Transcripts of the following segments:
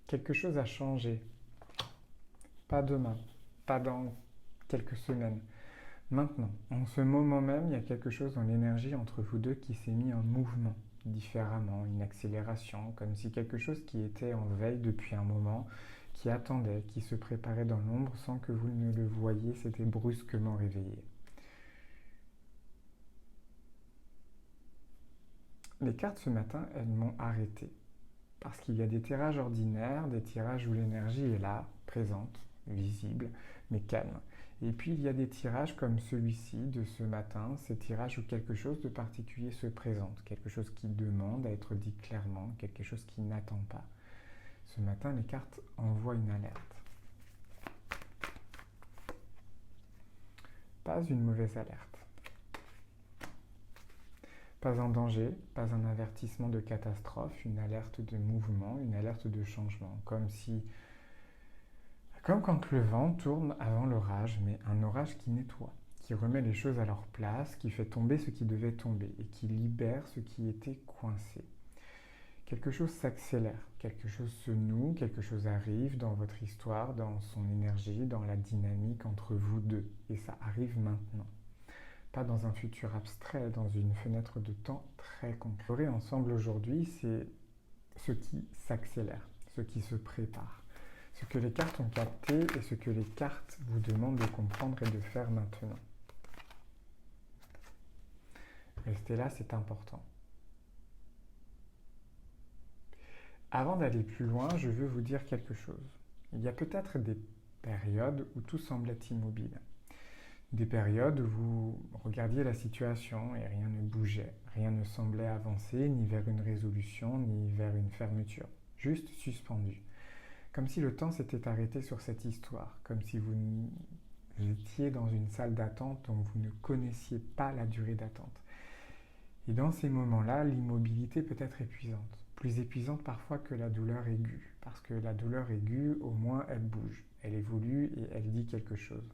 Quelque chose a changé. Pas demain, pas dans quelques semaines. Maintenant, en ce moment même, il y a quelque chose dans l'énergie entre vous deux qui s'est mis en mouvement différemment, une accélération, comme si quelque chose qui était en veille depuis un moment, qui attendait, qui se préparait dans l'ombre sans que vous ne le voyiez, s'était brusquement réveillé. Les cartes ce matin, elles m'ont arrêté. Parce qu'il y a des tirages ordinaires, des tirages où l'énergie est là, présente, visible, mais calme. Et puis il y a des tirages comme celui-ci de ce matin, ces tirages où quelque chose de particulier se présente, quelque chose qui demande à être dit clairement, quelque chose qui n'attend pas. Ce matin, les cartes envoient une alerte. Pas une mauvaise alerte. Pas un danger, pas un avertissement de catastrophe, une alerte de mouvement, une alerte de changement, comme quand le vent tourne avant l'orage, mais un orage qui nettoie, qui remet les choses à leur place, qui fait tomber ce qui devait tomber et qui libère ce qui était coincé. Quelque chose s'accélère, quelque chose se noue, quelque chose arrive dans votre histoire, dans son énergie, dans la dynamique entre vous deux. Et ça arrive maintenant. Pas dans un futur abstrait, dans une fenêtre de temps très concrète. Ensemble aujourd'hui, c'est ce qui s'accélère, ce qui se prépare. Ce que les cartes ont capté et ce que les cartes vous demandent de comprendre et de faire maintenant. Restez là, c'est important. Avant d'aller plus loin, je veux vous dire quelque chose. Il y a peut-être des périodes où tout semble être immobile. Des périodes où vous regardiez la situation et rien ne bougeait, rien ne semblait avancer ni vers une résolution ni vers une fermeture, juste suspendu. Comme si le temps s'était arrêté sur cette histoire, comme si vous étiez dans une salle d'attente dont vous ne connaissiez pas la durée d'attente. Et dans ces moments-là, l'immobilité peut être épuisante, plus épuisante parfois que la douleur aiguë, parce que la douleur aiguë, au moins, elle bouge, elle évolue et elle dit quelque chose.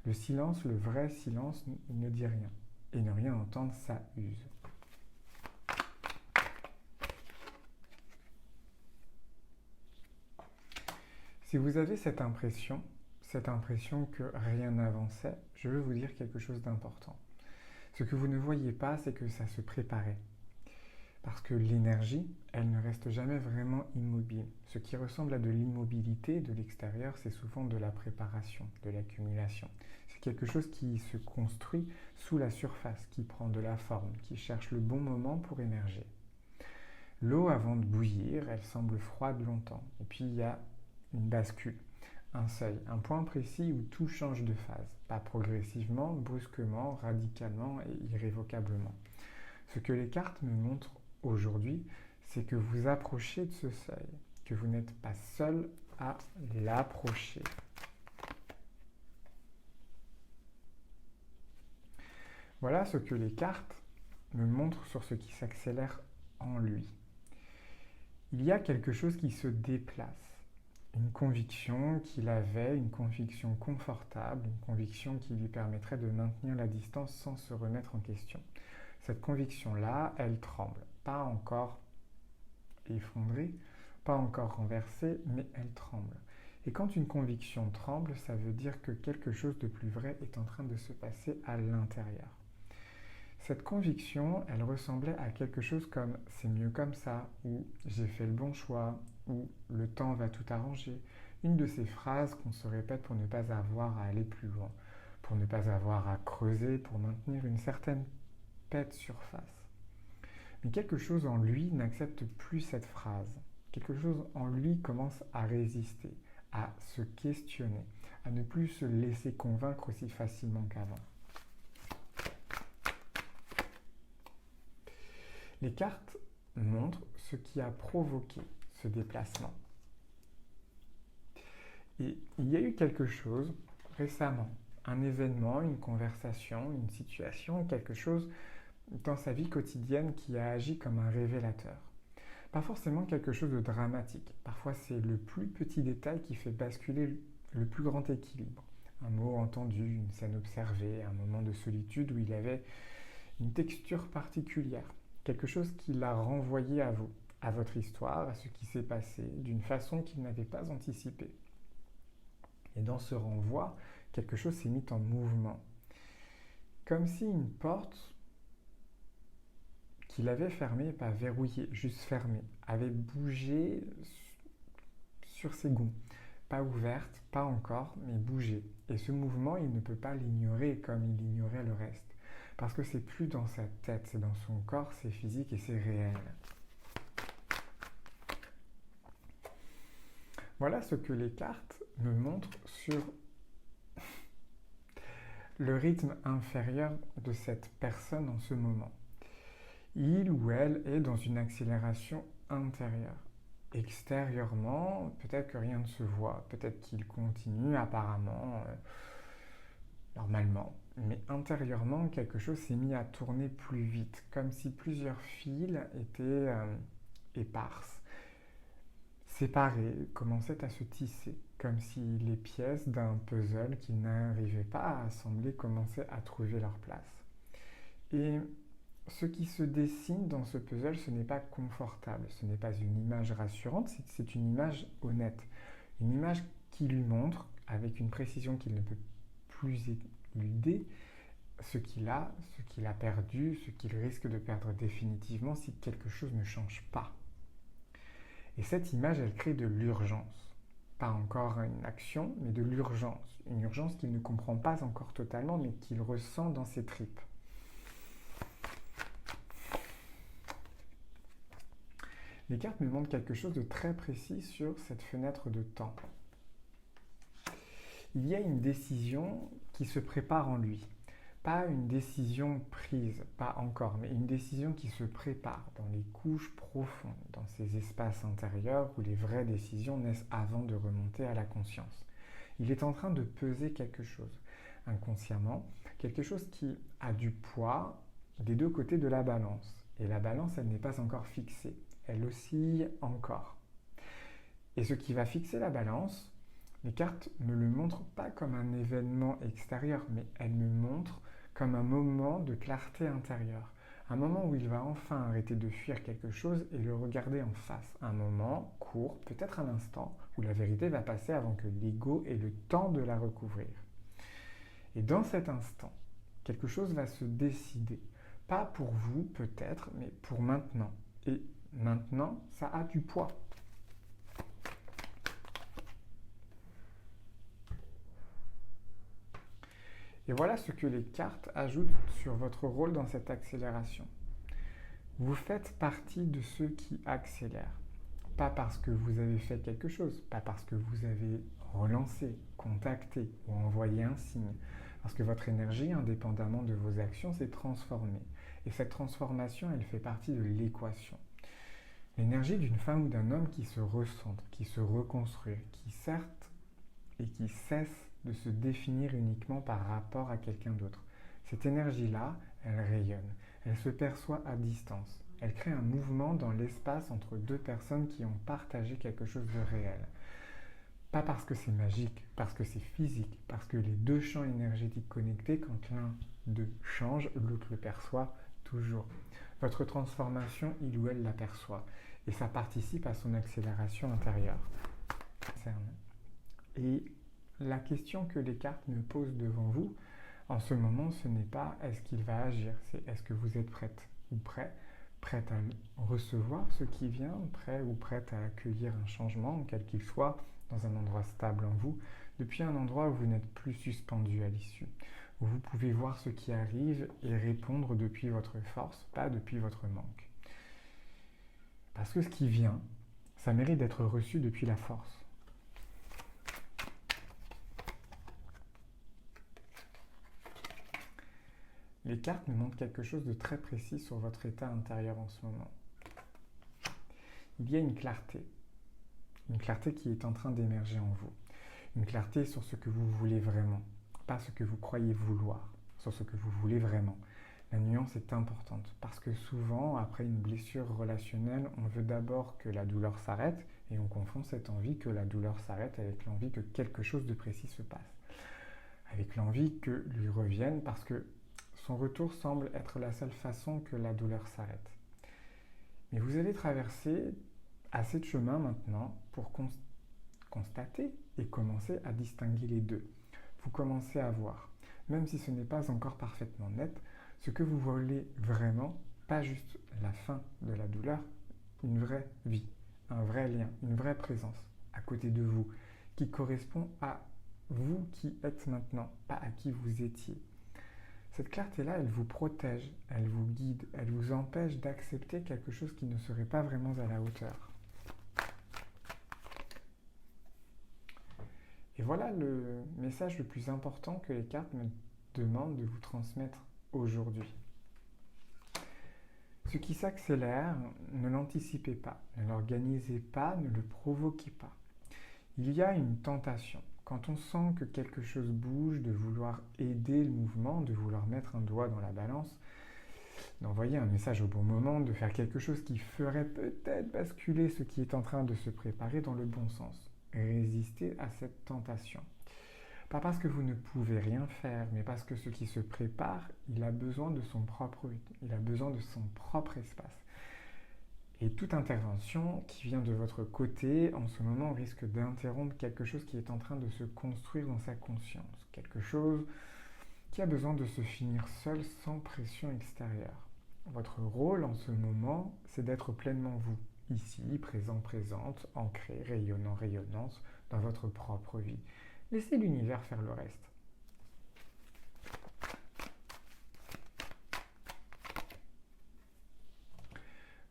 Le silence, le vrai silence, ne dit rien, et ne rien entendre, ça use. Si vous avez cette impression que rien n'avançait, je veux vous dire quelque chose d'important. Ce que vous ne voyez pas, c'est que ça se préparait. Parce que l'énergie, elle ne reste jamais vraiment immobile. Ce qui ressemble à de l'immobilité de l'extérieur, c'est souvent de la préparation, de l'accumulation. C'est quelque chose qui se construit sous la surface, qui prend de la forme, qui cherche le bon moment pour émerger. L'eau, avant de bouillir, elle semble froide longtemps. Et puis il y a une bascule, un seuil, un point précis où tout change de phase, pas progressivement, brusquement, radicalement et irrévocablement. Ce que les cartes me montrent aujourd'hui, c'est que vous approchez de ce seuil, que vous n'êtes pas seul à l'approcher. Voilà ce que les cartes me montrent sur ce qui s'accélère en lui. Il y a quelque chose qui se déplace. Une conviction qu'il avait, une conviction confortable, une conviction qui lui permettrait de maintenir la distance sans se remettre en question. Cette conviction-là, elle tremble. Pas encore effondrée, pas encore renversée, mais elle tremble. Et quand une conviction tremble, ça veut dire que quelque chose de plus vrai est en train de se passer à l'intérieur. Cette conviction, elle ressemblait à quelque chose comme c'est mieux comme ça, ou j'ai fait le bon choix, ou le temps va tout arranger. Une de ces phrases qu'on se répète pour ne pas avoir à aller plus loin, pour ne pas avoir à creuser, pour maintenir une certaine paix de surface. Mais quelque chose en lui n'accepte plus cette phrase. Quelque chose en lui commence à résister, à se questionner, à ne plus se laisser convaincre aussi facilement qu'avant. Les cartes montrent ce qui a provoqué ce déplacement. Et il y a eu quelque chose récemment, un événement, une conversation, une situation, quelque chose dans sa vie quotidienne qui a agi comme un révélateur. Pas forcément quelque chose de dramatique. Parfois, c'est le plus petit détail qui fait basculer le plus grand équilibre. Un mot entendu, une scène observée, un moment de solitude où il avait une texture particulière. Quelque chose qui l'a renvoyé à vous, à votre histoire, à ce qui s'est passé, d'une façon qu'il n'avait pas anticipée. Et dans ce renvoi, quelque chose s'est mis en mouvement. Comme si une porte qu'il avait fermée, pas verrouillée, juste fermée, avait bougé sur ses gonds. Pas ouverte, pas encore, mais bougé. Et ce mouvement, il ne peut pas l'ignorer comme il ignorait le reste. Parce que c'est plus dans sa tête, c'est dans son corps, c'est physique et c'est réel. Voilà ce que les cartes me montrent sur le rythme inférieur de cette personne en ce moment. Il ou elle est dans une accélération intérieure. Extérieurement, peut-être que rien ne se voit, peut-être qu'il continue apparemment, normalement. Mais intérieurement, quelque chose s'est mis à tourner plus vite, comme si plusieurs fils étaient éparses, séparés, commençaient à se tisser, comme si les pièces d'un puzzle qu'ils n'arrivaient pas à assembler commençaient à trouver leur place. Et ce qui se dessine dans ce puzzle, ce n'est pas confortable, ce n'est pas une image rassurante, c'est une image honnête. Une image qui lui montre, avec une précision qu'il ne peut plus éluder, ce qu'il a perdu, ce qu'il risque de perdre définitivement si quelque chose ne change pas. Et cette image, elle crée de l'urgence. Pas encore une action, mais de l'urgence. Une urgence qu'il ne comprend pas encore totalement, mais qu'il ressent dans ses tripes. Les cartes me montrent quelque chose de très précis sur cette fenêtre de temps. Il y a une décision qui se prépare en lui. Pas une décision prise, pas encore, mais une décision qui se prépare dans les couches profondes, dans ces espaces intérieurs où les vraies décisions naissent avant de remonter à la conscience. Il est en train de peser quelque chose, inconsciemment, quelque chose qui a du poids des deux côtés de la balance. Et la balance, elle n'est pas encore fixée, elle oscille encore. Et ce qui va fixer la balance, les cartes ne me le montrent pas comme un événement extérieur, mais elles me montrent comme un moment de clarté intérieure. Un moment où il va enfin arrêter de fuir quelque chose et le regarder en face. Un moment court, peut-être un instant, où la vérité va passer avant que l'ego ait le temps de la recouvrir. Et dans cet instant, quelque chose va se décider. Pas pour vous, peut-être, mais pour maintenant. Et maintenant, ça a du poids. Et voilà ce que les cartes ajoutent sur votre rôle dans cette accélération. Vous faites partie de ceux qui accélèrent. Pas parce que vous avez fait quelque chose, pas parce que vous avez relancé, contacté ou envoyé un signe. Parce que votre énergie, indépendamment de vos actions, s'est transformée. Et cette transformation, elle fait partie de l'équation. L'énergie d'une femme ou d'un homme qui se recentre, qui se reconstruit, qui certes et qui cesse de se définir uniquement par rapport à quelqu'un d'autre. Cette énergie-là, elle rayonne, elle se perçoit à distance. Elle crée un mouvement dans l'espace entre deux personnes qui ont partagé quelque chose de réel. Pas parce que c'est magique, parce que c'est physique, parce que les deux champs énergétiques connectés, quand l'un d'eux change, l'autre le perçoit toujours. Votre transformation, il ou elle l'aperçoit. Et ça participe à son accélération intérieure. Et la question que les cartes me posent devant vous, en ce moment, ce n'est pas est-ce qu'il va agir, c'est est-ce que vous êtes prête ou prête à recevoir ce qui vient, prêt ou prête à accueillir un changement, quel qu'il soit, dans un endroit stable en vous, depuis un endroit où vous n'êtes plus suspendu à l'issue, où vous pouvez voir ce qui arrive et répondre depuis votre force, pas depuis votre manque. Parce que ce qui vient, ça mérite d'être reçu depuis la force. Les cartes me montrent quelque chose de très précis sur votre état intérieur en ce moment. Il y a une clarté qui est en train d'émerger en vous. Une clarté sur ce que vous voulez vraiment, pas ce que vous croyez vouloir, sur ce que vous voulez vraiment. La nuance est importante parce que souvent, après une blessure relationnelle, on veut d'abord que la douleur s'arrête et on confond cette envie que la douleur s'arrête avec l'envie que quelque chose de précis se passe. Avec l'envie que lui revienne parce que son retour semble être la seule façon que la douleur s'arrête. Mais vous avez traversé assez de chemin maintenant pour constater et commencer à distinguer les deux. Vous commencez à voir, même si ce n'est pas encore parfaitement net, ce que vous voulez vraiment, pas juste la fin de la douleur, une vraie vie, un vrai lien, une vraie présence à côté de vous, qui correspond à vous qui êtes maintenant, pas à qui vous étiez. Cette clarté-là, elle vous protège, elle vous guide, elle vous empêche d'accepter quelque chose qui ne serait pas vraiment à la hauteur. Et voilà le message le plus important que les cartes me demandent de vous transmettre aujourd'hui. Ce qui s'accélère, ne l'anticipez pas, ne l'organisez pas, ne le provoquez pas. Il y a une tentation. Quand on sent que quelque chose bouge, de vouloir aider le mouvement, de vouloir mettre un doigt dans la balance, d'envoyer un message au bon moment, de faire quelque chose qui ferait peut-être basculer ce qui est en train de se préparer dans le bon sens. Résistez à cette tentation. Pas parce que vous ne pouvez rien faire, mais parce que ce qui se prépare, il a besoin de son propre rythme, il a besoin de son propre espace. Et toute intervention qui vient de votre côté, en ce moment, risque d'interrompre quelque chose qui est en train de se construire dans sa conscience. Quelque chose qui a besoin de se finir seul, sans pression extérieure. Votre rôle en ce moment, c'est d'être pleinement vous, ici, présent, présente, ancré, rayonnant, rayonnante, dans votre propre vie. Laissez l'univers faire le reste.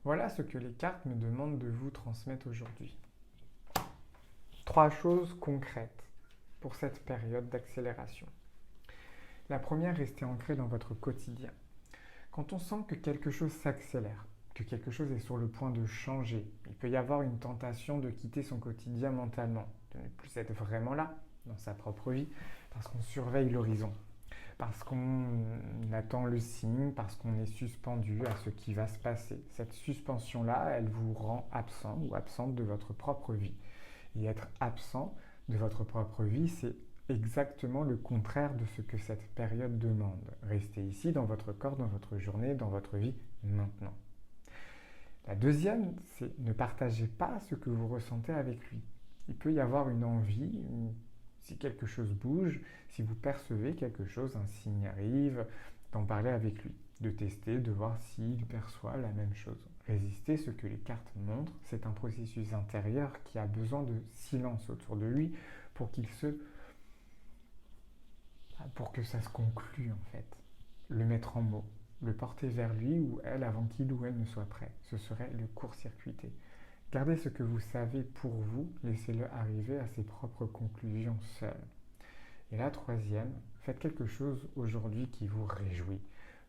Voilà ce que les cartes me demandent de vous transmettre aujourd'hui. 3 choses concrètes pour cette période d'accélération. La première, restez ancré dans votre quotidien. Quand on sent que quelque chose s'accélère, que quelque chose est sur le point de changer, il peut y avoir une tentation de quitter son quotidien mentalement, de ne plus être vraiment là, dans sa propre vie, parce qu'on surveille l'horizon, parce qu'on attend le signe, parce qu'on est suspendu à ce qui va se passer. Cette suspension-là, elle vous rend absent ou absente de votre propre vie. Et être absent de votre propre vie, c'est exactement le contraire de ce que cette période demande. Restez ici, dans votre corps, dans votre journée, dans votre vie, maintenant. La deuxième, c'est ne partagez pas ce que vous ressentez avec lui. Il peut y avoir une envie, si quelque chose bouge, si vous percevez quelque chose, un signe arrive, d'en parler avec lui, de tester, de voir s'il perçoit la même chose. Résister, ce que les cartes montrent, c'est un processus intérieur qui a besoin de silence autour de lui pour que ça se conclue en fait. Le mettre en mots, le porter vers lui ou elle avant qu'il ou elle ne soit prêt. Ce serait le court-circuiter. Gardez ce que vous savez pour vous, laissez-le arriver à ses propres conclusions seul. Et la troisième, faites quelque chose aujourd'hui qui vous réjouit.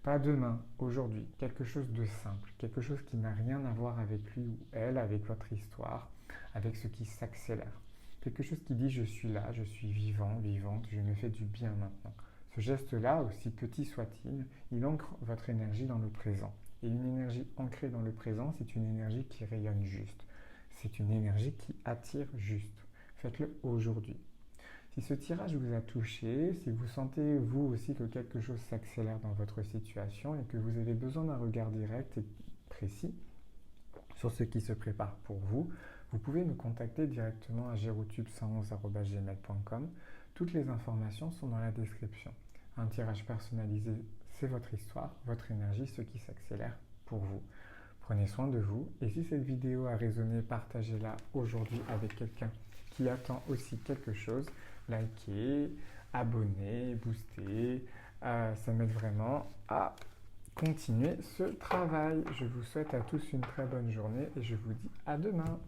Pas demain, aujourd'hui, quelque chose de simple, quelque chose qui n'a rien à voir avec lui ou elle, avec votre histoire, avec ce qui s'accélère. Quelque chose qui dit je suis là, je suis vivant, vivante, je me fais du bien maintenant. Ce geste-là, aussi petit soit-il, il ancre votre énergie dans le présent. Et une énergie ancrée dans le présent, c'est une énergie qui rayonne juste. C'est une énergie qui attire juste. Faites-le aujourd'hui. Si ce tirage vous a touché, si vous sentez vous aussi que quelque chose s'accélère dans votre situation et que vous avez besoin d'un regard direct et précis sur ce qui se prépare pour vous, vous pouvez nous contacter directement à gerotube111@gmail.com. Toutes les informations sont dans la description. Un tirage personnalisé, c'est votre histoire, votre énergie, ce qui s'accélère pour vous. Prenez soin de vous et si cette vidéo a résonné, partagez-la aujourd'hui avec quelqu'un qui attend aussi quelque chose. Likez, abonnez, boostez, ça m'aide vraiment à continuer ce travail. Je vous souhaite à tous une très bonne journée et je vous dis à demain.